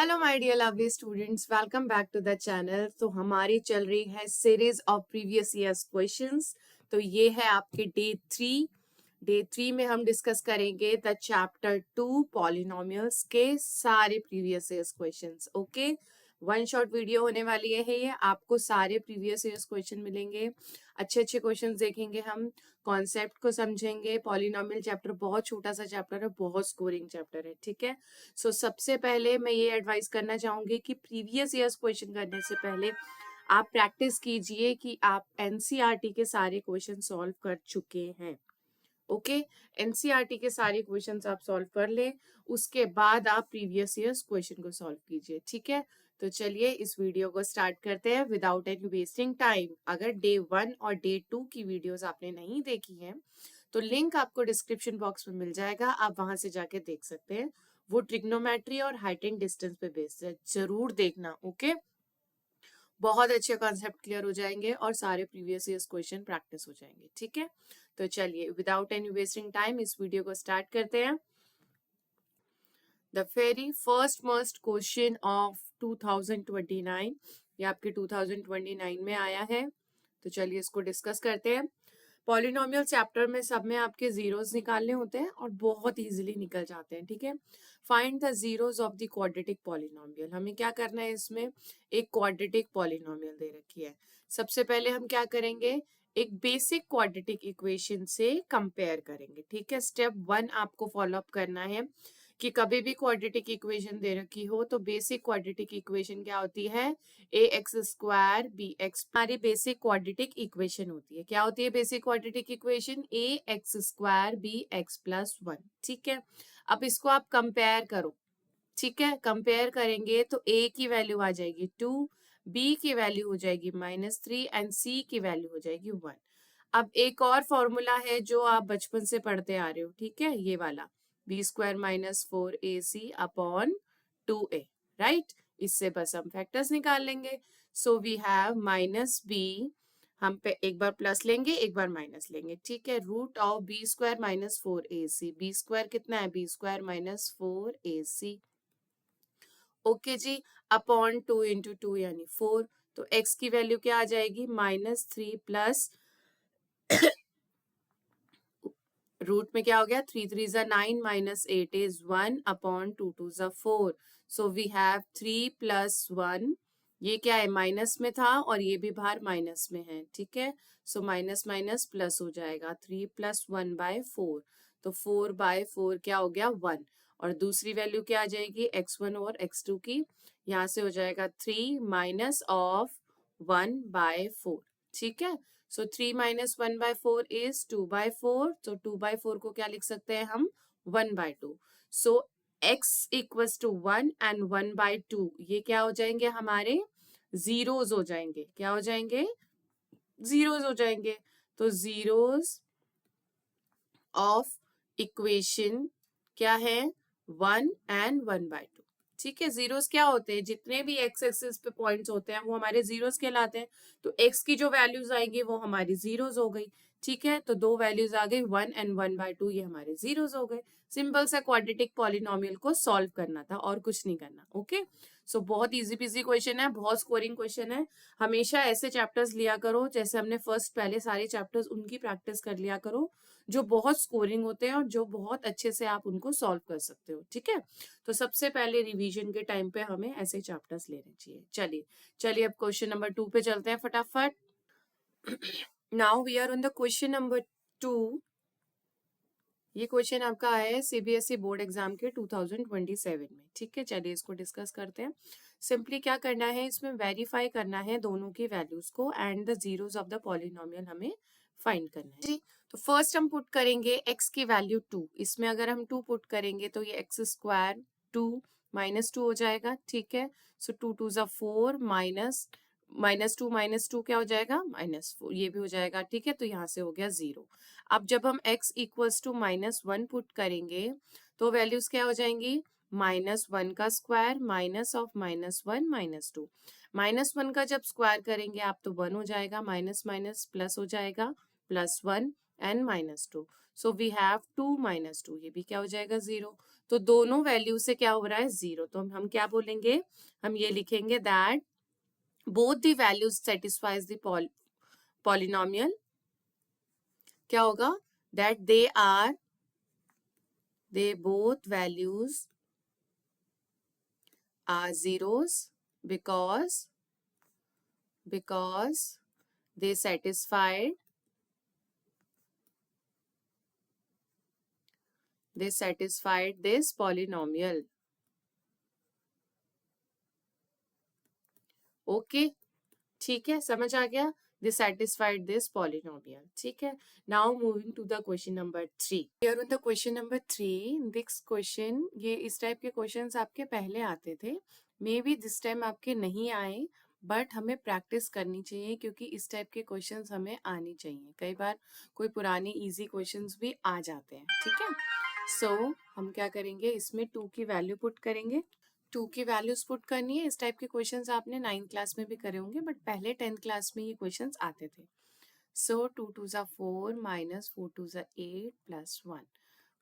Hello my dear lovely students, welcome back to the channel. तो हमारी चल रही है series of previous years questions. तो ये है आपके डे थ्री में हम डिस्कस करेंगे द चैप्टर 2 पॉलिनोमियल्स के सारे previous years questions. Okay, one shot video होने वाली है ये। आपको सारे प्रीवियस ईयर्स क्वेश्चन मिलेंगे, अच्छे अच्छे क्वेश्चंस देखेंगे हम, कॉन्सेप्ट को समझेंगे। पॉलिनोमियल चैप्टर बहुत छोटा सा चैप्टर है, बहुत स्कोरिंग चैप्टर है, ठीक है। सो सबसे पहले मैं ये एडवाइस करना चाहूंगी कि प्रीवियस ईयर्स क्वेश्चन करने से पहले आप प्रैक्टिस कीजिए कि आप एनसीईआरटी के सारे क्वेश्चन सॉल्व कर चुके हैं। ओके, एनसीईआरटी के सारे क्वेश्चंस आप सॉल्व कर ले, उसके बाद आप प्रीवियस ईयर्स क्वेश्चन को सॉल्व कीजिए, ठीक है। तो चलिए इस वीडियो को स्टार्ट करते हैं विदाउट एनी वेस्टिंग टाइम। अगर डे 1 और डे 2 की वीडियोस आपने नहीं देखी हैं तो लिंक आपको डिस्क्रिप्शन बॉक्स में मिल जाएगा, आप वहां से जाके देख सकते हैं। वो ट्रिग्नोमेट्री और हाइट एंड डिस्टेंस पे बेस्ड है, जरूर देखना। ओके, बहुत अच्छे कॉन्सेप्ट क्लियर हो जाएंगे और सारे प्रीवियस ईयर्स क्वेश्चन प्रैक्टिस हो जाएंगे, ठीक है। तो चलिए विदाउट एनी वेस्टिंग टाइम इस वीडियो को स्टार्ट करते हैं। The very first must question of 2029, ये आपके 2029 में आया है। तो चलिए इसको डिस्कस करते हैं। पॉलिनोमियल चैप्टर में सब में आपके जीरोस निकालने होते हैं और बहुत इजीली निकल जाते हैं, ठीक है। Find the zeros of the quadratic polynomial. हमें क्या करना है, इसमें एक क्वाड्रेटिक पॉलिनोमियल दे रखी है। सबसे पहले हम क्या करेंगे, एक बेसिक क्वाड्रेटिक इक्वेशन से कंपेयर करेंगे, ठीक है। स्टेप 1 आपको फॉलो अप करना है कि कभी भी क्वाड्रेटिक इक्वेशन दे रखी हो तो बेसिक क्वाड्रेटिक इक्वेशन क्या होती है, a x square b x. हमारी बेसिक क्वाड्रेटिक इक्वेशन होती है, क्या होती है basic quadratic equation, a x square b x plus 1, ठीक है। अब इसको आप कंपेयर करो, ठीक है। कंपेयर करेंगे तो ए की वैल्यू आ जाएगी 2, बी की वैल्यू हो जाएगी -3 एंड सी की वैल्यू हो जाएगी 1। अब एक और फॉर्मूला है जो आप बचपन से पढ़ते आ रहे हो, ठीक है, ये वाला B square -4ac upon 2a, right. इससे बस हम फैक्टर्स निकाल लेंगे। सो वी हैव -b, हम पे एक बार प्लस लेंगे एक बार माइनस लेंगे, ठीक है। Root of B square -4ac, B square कितना है, बी स्क्वायर -4ac, ओके जी, अपॉन 2 इंटू 2 यानी 4। तो x की वैल्यू क्या आ जाएगी, -3 प्लस रूट में क्या हो गया, 3 3 ज़ा 9 -8 इज 1 अपॉन 2 2 ज़ा 4। सो वी हैव 3 प्लस 1, ये क्या है माइनस में था और ये भी बाहर माइनस में है, ठीक है। सो माइनस माइनस प्लस हो जाएगा, 3 प्लस 1/4। तो 4/4 क्या हो गया, 1। और दूसरी वैल्यू क्या आ जाएगी, x1 और x2 की, यहाँ से हो जाएगा 3 माइनस ऑफ 1/4, ठीक है। सो 3 माइनस 1/4 इज 2/4। तो 2/4 को क्या लिख सकते हैं हम, 1/2। सो x इक्वल्स टू 1 एंड 1/2, ये क्या हो जाएंगे हमारे, जीरोस हो जाएंगे। क्या हो जाएंगे, जीरोस हो जाएंगे। तो जीरोस ऑफ इक्वेशन क्या है, 1 एंड 1/2, ठीक है। जीरोस क्या होते हैं, जितने भी एक्स एक्सिस पे पॉइंट्स होते हैं वो हमारे जीरोस कहलाते हैं। तो एक्स की जो वैल्यूज आएंगी वो हमारी जीरोस हो गई, ठीक है। तो दो वैल्यूज आ गई, 1 एंड 1/2, ये हमारे जीरोस हो गए। सिंपल सा क्वाड्रेटिक पॉलिनोमियल को सॉल्व करना था और कुछ नहीं करना, ओके। सो बहुत इजी पीजी क्वेश्चन है, बहुत स्कोरिंग क्वेश्चन है। हमेशा ऐसे चैप्टर्स लिया करो, जैसे हमने फर्स्ट पहले सारे चैप्टर्स उनकी प्रैक्टिस कर लिया करो, जो बहुत स्कोरिंग होते हैं और जो बहुत अच्छे से आप उनको सॉल्व कर सकते हो, ठीक है। तो सबसे पहले रिवीजन के टाइम पे हमें ऐसे चैप्टर्स लेने चाहिए। चलिए चलिए अब क्वेश्चन नंबर 2 पे चलते हैं फटाफट। Now we are on the question number 2। ये क्वेश्चन आपका आया है सीबीएसई बोर्ड एग्जाम के 2027 में, ठीक है। चलिए इसको डिस्कस करते हैं। सिंपली क्या करना है, इसमें वेरीफाई करना है दोनों की वैल्यूज को and the zeros of the polynomial हमें फाइंड करना है जी। तो फर्स्ट हम पुट करेंगे x की वैल्यू 2, इसमें अगर हम 2 पुट करेंगे तो ये x स्क्वायर 2 -2 हो जाएगा, ठीक है। सो 2 2 ज़ा 4 -2 क्या हो जाएगा, -4, ये भी हो जाएगा, ठीक है। तो यहाँ से हो गया 0। अब जब हम x इक्वल्स टू -1 पुट करेंगे तो वैल्यूज क्या हो जाएंगी, -1 का स्क्वायर माइनस ऑफ -1 -2, -1 का जब स्क्वायर करेंगे आप तो 1 हो जाएगा, माइनस माइनस प्लस हो जाएगा, +1 and -2। So we have 2 minus 2, ये भी क्या हो जाएगा 0। तो दोनों वैल्यू से क्या हो रहा है 0, तो हम क्या बोलेंगे, हम ये लिखेंगे that both the values satisfies the polynomial, क्या होगा, that they both values are zeros because they satisfied this polynomial. Okay, ठीक है, समझ आ गया, they satisfied this polynomial, ठीक है। Now moving to the question number 3. Here on the question number 3, this question, ये इस टाइप के क्वेश्चंस आपके पहले आते थे, मे बी दिस टाइम आपके नहीं आए, बट हमें प्रैक्टिस करनी चाहिए क्योंकि इस टाइप के क्वेश्चंस हमें आनी चाहिए। कई बार कोई पुरानी इजी क्वेश्चंस भी आ जाते हैं, ठीक है। सो हम क्या करेंगे, इसमें 2 की वैल्यू पुट करेंगे, 2 की वैल्यूज पुट करनी है। इस टाइप के क्वेश्चंस आपने 9th क्लास में भी करे होंगे, बट पहले 10th क्लास में ये क्वेश्चंस आते थे। सो 2 2 ज़ा 4 माइनस 4 2 ज़ा 8 प्लस 1,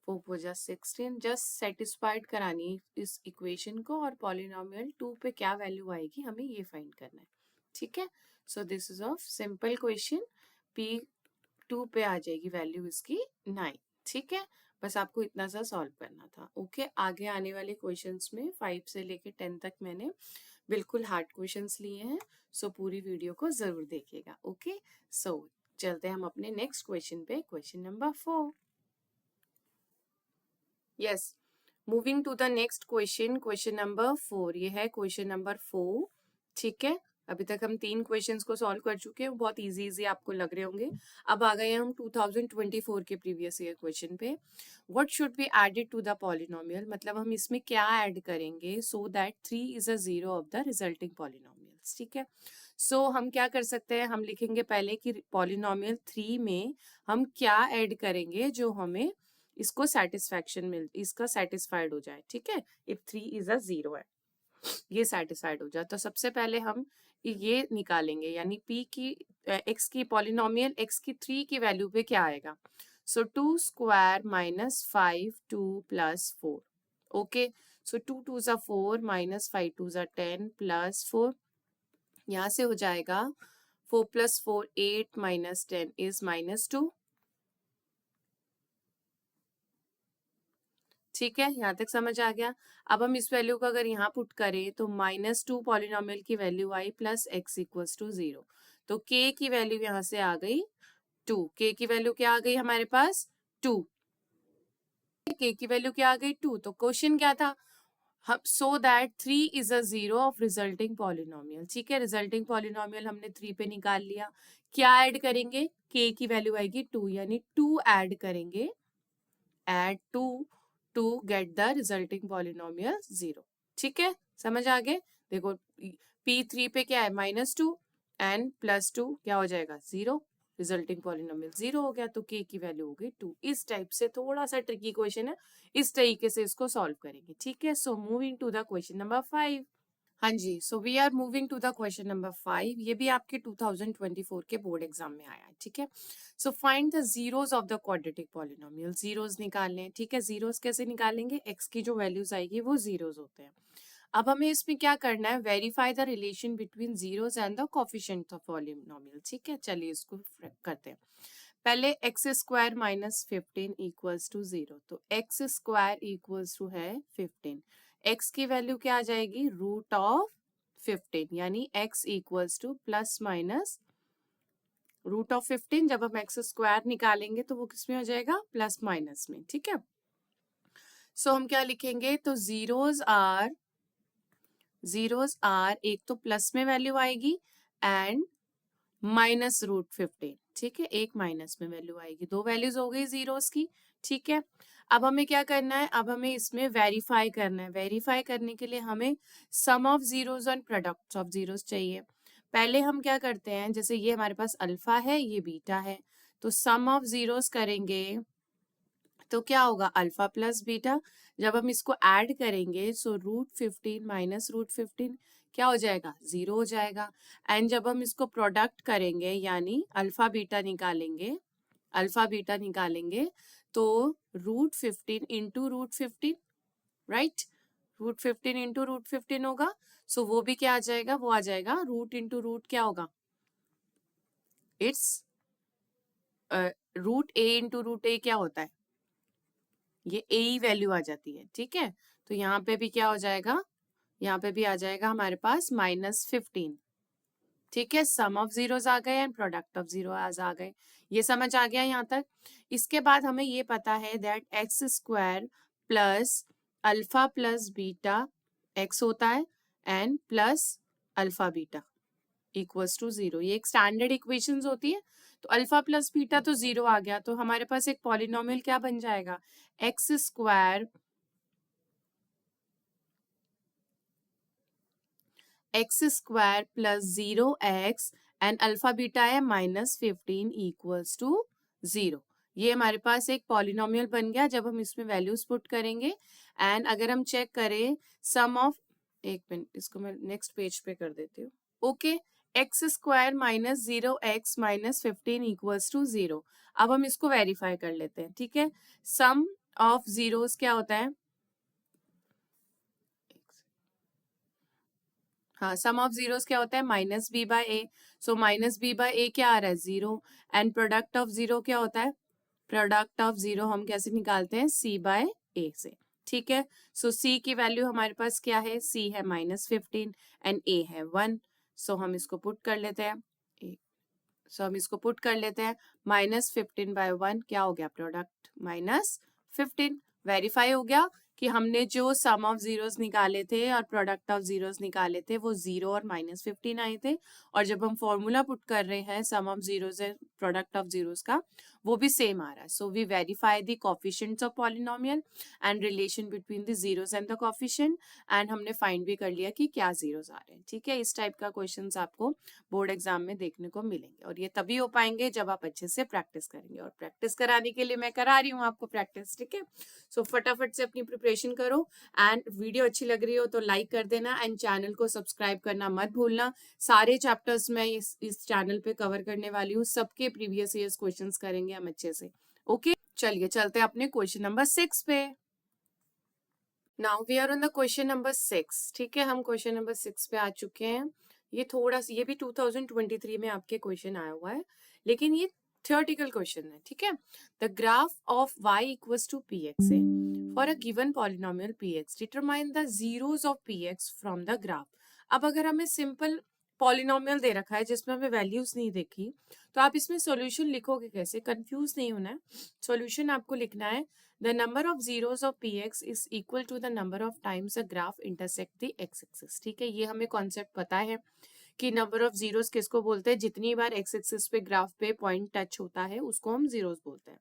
4 4 ज़ा 16, जस्ट सेटिस्फाइड करानी है इस इक्वेशन को, और पॉलिनोमियल 2 पे क्या वैल्यू आएगी हमें ये फाइंड करना है, ठीक है। So this is of simple question, P2 पे आ जाएगी वैल्यू इसकी 9, ठीक है। बस आपको इतना सा सॉल्व करना था, ओके। आगे आने वाले क्वेश्चंस में 5 से लेके 10 तक मैंने बिल्कुल हार्ड क्वेश्चंस लिए हैं, सो पूरी वीडियो को जरूर देखिएगा, ओके। सो चलते हैं हम अपने नेक्स्ट क्वेश्चन पे, question number 4। Yes, moving to the next question, question number 4, ये है क्वेश्चन नंबर 4, ठीक है। अभी तक हम 3 क्वेश्चंस को सॉल्व कर चुके हैं, बहुत इजी आपको लग रहे होंगे। अब आ गए हम 2024 के प्रीवियस ईयर क्वेश्चन पे। What should be added to the polynomial, मतलब हम इसमें क्या ऐड करेंगे so that 3 is a zero of the resulting polynomials, ठीक है। सो हम क्या कर सकते हैं, हम लिखेंगे पहले कि पॉलिनोमियल 3 में हम क्या ऐड करेंगे जो हमें इसको इसका सेटिस्फाइड हो जाए, ठीक है। इफ 3 इज अ जीरो है, ये सेटिस्फाइड हो जाए, तो सबसे पहले हम ये निकालेंगे, यानी p की x की पॉलिनोमियल x की 3 की वैल्यू पे क्या आएगा। सो 2 स्क्वायर माइनस 5 2 प्लस 4, ओके। सो 2 2 ज़ा 4 माइनस 5 2 ज़ा 10 प्लस 4, यहाँ से हो जाएगा 4 प्लस 4 8 माइनस 10 इज माइनस 2, ठीक है, यहाँ तक समझ आ गया। अब हम इस वैल्यू को अगर यहाँ पुट करें तो -2 पॉलिनोमियल की वैल्यू आई प्लस x इक्वल्स टू 0, तो k की वैल्यू यहाँ से आ गई 2, k की वैल्यू क्या आ गई हमारे पास 2, k की वैल्यू क्या आ गई 2, तो क्वेश्चन क्या था, हम सो that 3 is a zero of resulting polynomial, ठीक है। रिजल्टिंग पॉलिनोमियल हमने 3 पे निकाल लिया, क्या ऐड करेंगे, k की वैल्यू आएगी 2, यानी 2 ऐड करेंगे, add 2 to get the resulting polynomial 0, ठीक है, समझ आ गए। देखो P3 पे क्या है -2 एंड +2 क्या हो जाएगा 0, रिजल्टिंग पॉलिनोमियल 0 हो गया, तो k की वैल्यू हो गई 2। इस टाइप से थोड़ा सा ट्रिकी क्वेश्चन है, इस तरीके से इसको सॉल्व करेंगे, ठीक है। So moving to the question number 5। हाँ जी, so we are moving to the question number 5, ये भी आपके 2024 के बोर्ड एग्जाम में आया है, ठीक है। So find the zeros of the quadratic polynomial, zeros निकालने हैं, ठीक है। जीरोस कैसे निकालेंगे, x की जो वैल्यूज आएगी वो जीरोस होते हैं। अब हमें इसमें क्या करना है, verify the relation between zeros and the coefficient of polynomial, ठीक है। चलिए इसको करते हैं। पहले x square minus 15 equals to 0, तो x स्क्वायर इक्वल्स टू है 15, x की वैल्यू क्या आ जाएगी रूट ऑफ 15, यानी x equals to plus minus root of 15, जब हम x स्क्वायर निकालेंगे तो वो किस में हो जाएगा प्लस माइनस में, ठीक है। सो हम क्या लिखेंगे, तो जीरोज आर एक तो प्लस में वैल्यू आएगी एंड माइनस रूट 15, ठीक है, एक माइनस में वैल्यू आएगी, दो वैल्यूज हो गई जीरोस की, ठीक है। अब हमें क्या करना है, अब हमें इसमें वेरीफाई करना है, वेरीफाई करने के लिए हमें sum of zeros and products of zeros चाहिए। पहले हम क्या करते हैं, जैसे ये हमारे पास अल्फा है, ये बीटा है, तो सम ऑफ जीरोस करेंगे तो क्या होगा अल्फा प्लस बीटा, जब हम इसको ऐड करेंगे सो रूट 15 माइनस रूट 15 क्या हो जाएगा 0 हो जाएगा, एंड जब हम इसको प्रोडक्ट करेंगे यानी अल्फा बीटा निकालेंगे तो √15 इंटू √15, राइट, √15 इंटू √15 होगा। सो वो भी क्या आ जाएगा, वो आ जाएगा रूट इंटू रूट क्या होगा, इट्स √a इंटू √a क्या होता है, ये a ही वैल्यू आ जाती है, ठीक है। तो यहाँ पे भी क्या हो जाएगा, यहाँ पे भी आ जाएगा हमारे पास -15, ठीक है। सम ऑफ जीरोस आ गए एंड प्रोडक्ट ऑफ जीरोस आ गए, ये समझ आ गया यहाँ तक। इसके बाद हमें ये पता है that x² plus alpha plus beta x होता है and plus alpha beta equals to 0, ये एक स्टैंडर्ड इक्वेशंस होती है। तो अल्फा प्लस बीटा तो 0 आ गया, तो हमारे पास एक पॉलिनोमियल क्या बन जाएगा, x² plus 0x and alpha beta है -15 इक्वल्स टू 0। ये हमारे पास एक पॉलिनोमियल बन गया जब हम इसमें वैल्यूज पुट करेंगे। एंड अगर हम चेक करें सम ऑफ, एक मिनट इसको मैं नेक्स्ट पेज पे कर देती हूँ, okay, x² minus 0x minus 15 equals to 0। अब हम इसको वेरीफाई कर लेते हैं, ठीक है। सम ऑफ जीरोस क्या होता है, हाँ, सम ऑफ जीरोस क्या होता है, -b/a। सो -b/a क्या आ रहा है, 0। एंड प्रोडक्ट ऑफ जीरो क्या होता है, प्रोडक्ट ऑफ जीरो हम कैसे निकालते हैं, c/a से, ठीक है। सो c की वैल्यू हमारे पास क्या है, c है -15 एंड a है 1। सो हम इसको पुट कर लेते हैं, -15/1 क्या हो गया, प्रोडक्ट -15। वेरीफाई हो गया कि हमने जो सम ऑफ जीरोस निकाले थे और प्रोडक्ट ऑफ जीरोस निकाले थे वो 0 और -15 आए थे। और जब हम फॉर्मूला पुट कर रहे हैं sum of zeros and product of zeros का, वो भी सेम आ रहा है। So we verify the coefficients of polynomial and relation between the zeros and the coefficient, and हमने फाइंड भी कर लिया कि क्या जीरोस आ रहे हैं, ठीक है। इस टाइप का क्वेश्चंस आपको बोर्ड एग्जाम में देखने को मिलेंगे, और ये तभी हो पाएंगे जब आप अच्छे से प्रैक्टिस करेंगे। और प्रैक्टिस कराने के लिए मैं करा रही हूँ आपको प्रैक्टिस, ठीक है। सो फटाफट से अपनी प्रिपरेशन करो, एंड वीडियो अच्छी लग रही हो तो लाइक कर देना एंड चैनल को सब्सक्राइब करना मत भूलना। सारे चैप्टर्स मैं इस चैनल पे कवर करने वाली हूँ, सबके प्रीवियस ईयर्स क्वेश्चंस करेंगे हम अच्छे से, ओके। चलिए चलते हैं अपने क्वेश्चन नंबर 6 पे। Now we are on the question number 6, ठीक है। हम क्वेश्चन नंबर 6 पे आ चुके हैं। ये थोड़ा सा, ये भी 2023 में आपके क्वेश्चन आया हुआ है, लेकिन ये थियोरेटिकल क्वेश्चन है, ठीक है। The graph of y equals to px है for a given polynomial px, determine the zeros of px from the graph. अब अगर हमें सिंपल पॉलिनोमियल दे रखा है जिसमें हमें वैल्यूज नहीं देखी, तो आप इसमें सॉल्यूशन लिखोगे कैसे, कंफ्यूज नहीं होना है। सॉल्यूशन आपको लिखना है, the number of zeros of px is equal to the number of times the graph intersect the x-axis, ठीक है। ये हमें कॉन्सेप्ट पता है कि नंबर ऑफ जीरोस किसको बोलते हैं, जितनी बार एक्स एक्सिस पे ग्राफ पे पॉइंट टच होता है उसको हम जीरोस बोलते हैं।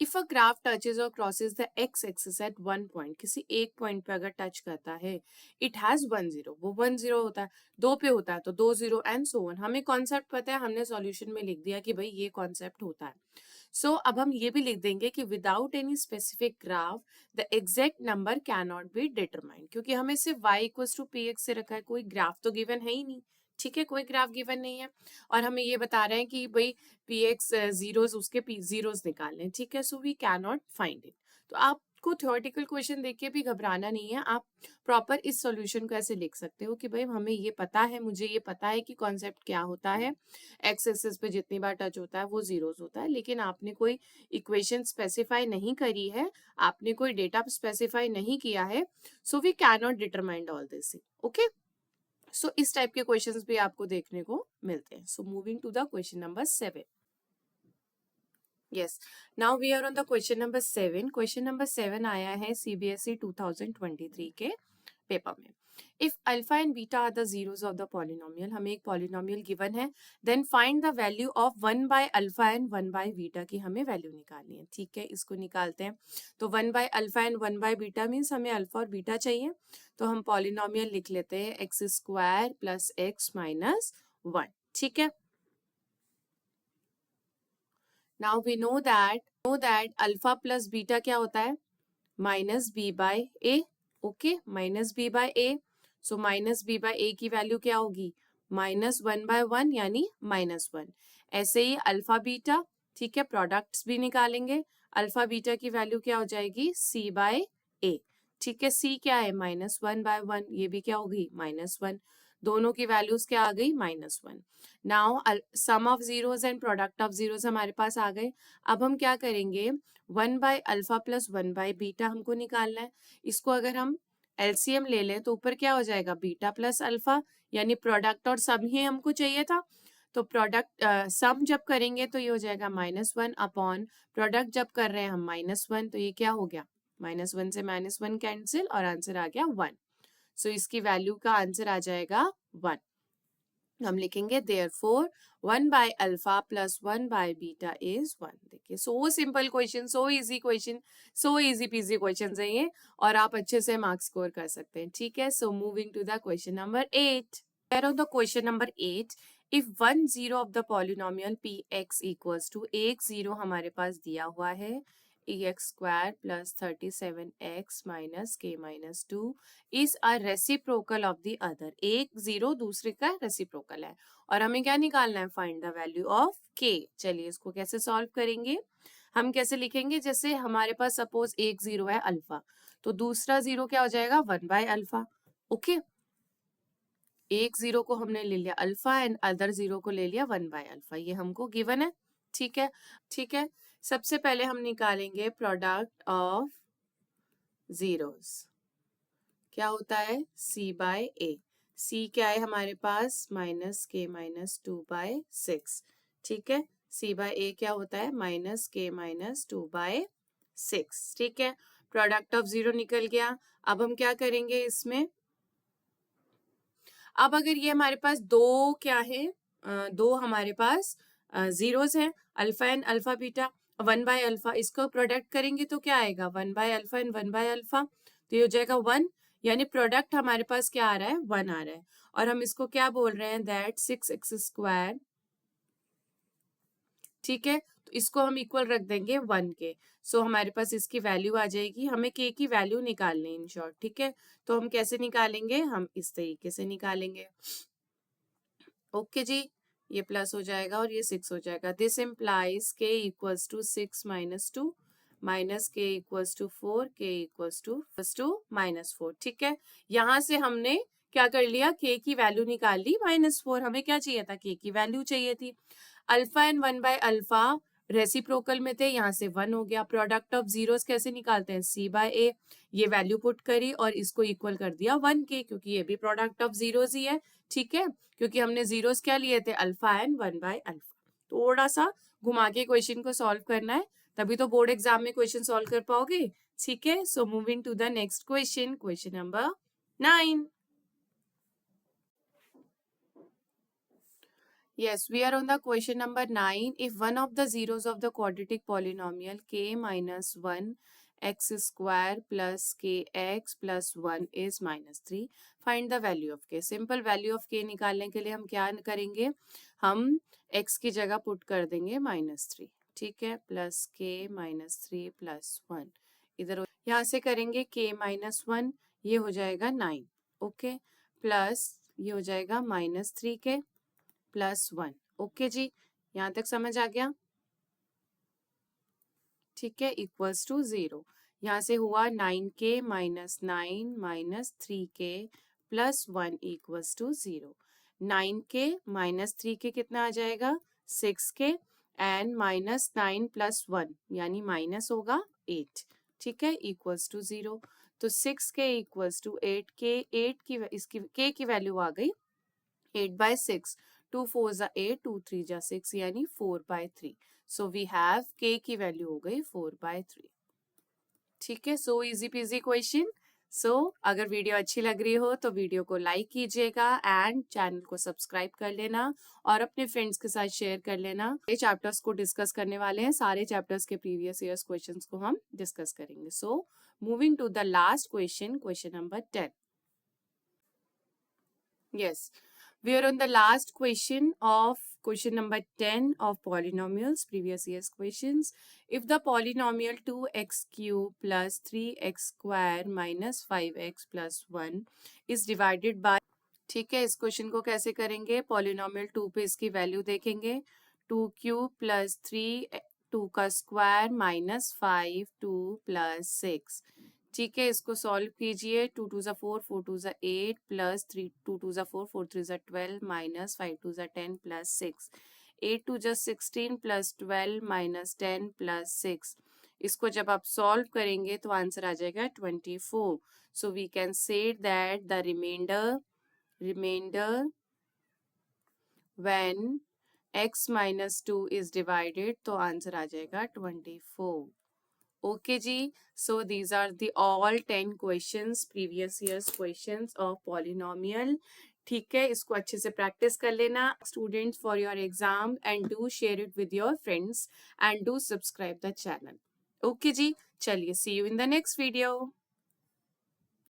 इफ अ ग्राफ टचेज और crosses the x axis at one point, किसी एक पॉइंट पे अगर टच करता है, इट हैज 1 0, वो 1 0 होता है। 2 पे होता है तो 2 0 एंड सो ऑन। हमें कॉन्सेप्ट पता है, हमने सॉल्यूशन में लिख दिया कि भाई ये कॉन्सेप्ट होता है। सो अब हम ये भी लिख देंगे कि without any specific graph the exact number can not be determined, क्योंकि हमें सिर्फ y equals to P X से रखा है, कोई ग्राफ तो गिवन है ही नहीं, ठीक है, कोई ग्राफ गिवन नहीं है। और हमें ये बता रहे हैं कि भाई पी एक्स जीरोज, उसके जीरोज निकालने, ठीक है। So we can not find it. तो आपको थ्योरेटिकल क्वेश्चन देख के भी घबराना नहीं है, आप प्रॉपर इस सॉल्यूशन को ऐसे लिख सकते हो कि भाई हमें ये पता है, मुझे ये पता है कि कॉन्सेप्ट क्या होता है, एक्स एक्सिस पे जितनी बार टच होता है वो जीरोस होता है, लेकिन आपने कोई इक्वेशन स्पेसिफाई नहीं करी है, आपने कोई डेटा स्पेसिफाई नहीं किया है। So we can not determine all this, okay. सो इस टाइप के क्वेश्चंस भी आपको देखने को मिलते हैं। So moving to the question number 7। Yes, now we are on the question number 7। Question number 7 आया है सीबीएसई 2023 के पेपर में। If alpha and beta are the zeros of the polynomial, हमें एक पॉलिनोमियल गिवन है, then find the value of 1 by alpha and 1 by beta की हमें value निकालनी है, ठीक है। इसको निकालते हैं। तो 1 by alpha and 1 by beta means हमें अल्फा और बीटा चाहिए, तो हम पॉलिनोमियल लिख लेते हैं x² प्लस x माइनस 1, ठीक है। Now we know that alpha plus beta क्या होता है, -b/a, ओके, -b/a। सो -b/a की वैल्यू क्या होगी, -1/1 यानी -1। ऐसे ही अल्फा बीटा, ठीक है, प्रोडक्ट्स भी निकालेंगे। अल्फा बीटा की वैल्यू क्या हो जाएगी, सी बाय ए। ठीक है, सी क्या है, -1/1, ये भी क्या होगी, -1। दोनों की वैल्यूज क्या आ गई, -1। Now sum of zeros and product of zeros हमारे पास आ गए। अब हम क्या करेंगे, 1/अल्फा प्लस 1/बीटा हमको निकालना है। इसको अगर हम एलसीएम ले लें तो ऊपर क्या हो जाएगा, बीटा प्लस अल्फा, यानी प्रोडक्ट और सम ही हमको चाहिए था। तो प्रोडक्ट सम जब करेंगे तो ये हो जाएगा -1 अपॉन प्रोडक्ट जब कर रहे हैं हम -1, तो ये क्या हो गया, -1 से -1 कैंसिल और आंसर आ गया 1। सो इसकी वैल्यू का आंसर आ जाएगा 1। हम लिखेंगे देयरफॉर 1/अल्फा प्लस 1/बीटा इज 1। देखिए so simple question, so easy question, so easy PG question है ये, और आप अच्छे से मार्क्स स्कोर कर सकते हैं। ठीक है, so moving to the question number 8। Here on the question number 8, if 1 0 of the polynomial px equals to एक 0 हमारे पास दिया हुआ है ex² plus 37x minus k minus 2 is a reciprocal of the other। एक 0 दूसरे का रेसिप्रोकल है और हमें क्या निकालना है, find the value of k। चलिए इसको कैसे सॉल्व करेंगे, हम कैसे लिखेंगे, जैसे हमारे पास सपोज एक 0 है अल्फा, तो दूसरा 0 क्या हो जाएगा, 1/अल्फा। ओके, एक 0 को हमने ले लिया अल्फा एंड अदर 0 को ले लिया 1/अल्फा, ये हमको गिवन है। ठीक है, ठीक है, सबसे पहले हम निकालेंगे प्रोडक्ट ऑफ जीरोस, क्या होता है, c/a। c क्या है हमारे पास, -k-2/6। ठीक है, c/a क्या होता है, -k-2/6। ठीक है, प्रोडक्ट ऑफ जीरो निकल गया। अब हम क्या करेंगे इसमें, अब अगर ये हमारे पास दो क्या है, दो हमारे पास जीरोस हैं, अल्फा एंड अल्फा बीटा, 1/अल्फा, इसको प्रोडक्ट करेंगे तो क्या आएगा, 1/अल्फा एंड 1/अल्फा, तो ये हो जाएगा 1, यानी प्रोडक्ट हमारे पास क्या आ रहा है, 1 आ रहा है। और हम इसको क्या बोल रहे हैं, दैट 6x²। ठीक है, तो इसको हम इक्वल रख देंगे 1 के। सो हमारे पास इसकी वैल्यू आ जाएगी, हमें k की वैल्यू निकालनी है इन शॉर्ट। ठीक है, तो हम कैसे निकालेंगे, हम इस तरीके से निकालेंगे। ओके जी, ये प्लस हो जाएगा और ये 6 हो जाएगा। This implies k equals to 6 - 2 minus k equals to 4, k equals to -4। ठीक है, यहाँ से हमने क्या कर लिया, k की वैल्यू निकाल ली -4। हमें क्या चाहिए था, k की वैल्यू चाहिए थी। अल्फा एंड 1/अल्फा रेसिप्रोकल में थे, यहाँ से 1 हो गया। प्रोडक्ट ऑफ जीरोस कैसे निकालते हैं, c/a, ये वैल्यू पुट करी और इसको इक्वल कर दिया 1 के, क्योंकि ये भी प्रोडक्ट ऑफ जीरोस ही है। ठीक है, क्योंकि हमने जीरोस क्या लिए थे, अल्फा एंड 1/अल्फा। थोड़ा सा घुमा के क्वेश्चन को सॉल्व करना है, तभी तो बोर्ड एग्जाम में क्वेश्चन सॉल्व कर पाओगे। ठीक है, so moving to the next question, question number 9। Yes, we are on the question number 9. If one of the zeros of the quadratic polynomial k minus 1 x² plus kx plus 1 is -3, find the value of k। Simple value of k निकालने के लिए हम क्या करेंगे, हम x की जगह put कर देंगे -3। ठीक है, प्लस k -3 प्लस 1, इधर यहाँ से करेंगे k -1, ये हो जाएगा 9। ओके, प्लस ये हो जाएगा -3k प्लस 1। ओके जी, यहाँ तक समझ आ गया। ठीक है, इक्वल्स टू 0, यहाँ से हुआ 9k -9 -3k plus 1 equals to 0। 9k -3k कितना आ जाएगा, 6k एंड -9 प्लस 1 यानी माइनस होगा 8। ठीक है, इक्वल्स टू 0, तो 6k इक्वल्स टू 8k, 8 की इसकी k की वैल्यू आ गई 8/6, 2 4 8, 2 3 6, यानी 4/3। सो वी हैव k की वैल्यू हो गई 4/3। ठीक है, सो इजी पीजी क्वेश्चन। सो अगर वीडियो अच्छी लग रही हो तो वीडियो को लाइक कीजिएगा एंड चैनल को सब्सक्राइब कर लेना और अपने फ्रेंड्स के साथ शेयर कर लेना। ये चैप्टर्स को डिस्कस करने वाले हैं, सारे चैप्टर्स के प्रीवियस ईयर्स क्वेश्चंस को हम डिस्कस करेंगे। So moving to the last question, question number 10। Yes, we are on the last question of question number 10 of polynomials, previous year's questions. If the polynomial 2x cube plus 3x square minus 5x plus 1 is divided by, ठीक है, इस question को कैसे करेंगे, polynomial 2 पे इसकी value देखेंगे, 2 cube plus 2 का स्क्वायर माइनस 5 2 प्लस 6। ठीक है, इसको सॉल्व कीजिए। 2 2 ज़ा 4 4 2 ज़ा 8 प्लस 3 2 2 ज़ा 4 4 3 ज़ा 12 माइनस 5 2 ज़ा 10 प्लस 6। 8 2 ज़ा 16 प्लस 12 माइनस 10 प्लस 6। इसको जब आप सॉल्व करेंगे तो आंसर आ जाएगा 24। So we can say that the remainder when x minus 2 is divided तो आंसर आ जाएगा 24। ओके जी, so these are the all 10 questions, previous years questions of polynomial. ठीक है, इसको अच्छे से प्रैक्टिस कर लेना students for your exam, and do share it with your friends and do subscribe the channel. Okay जी, चलिए see you in the next video.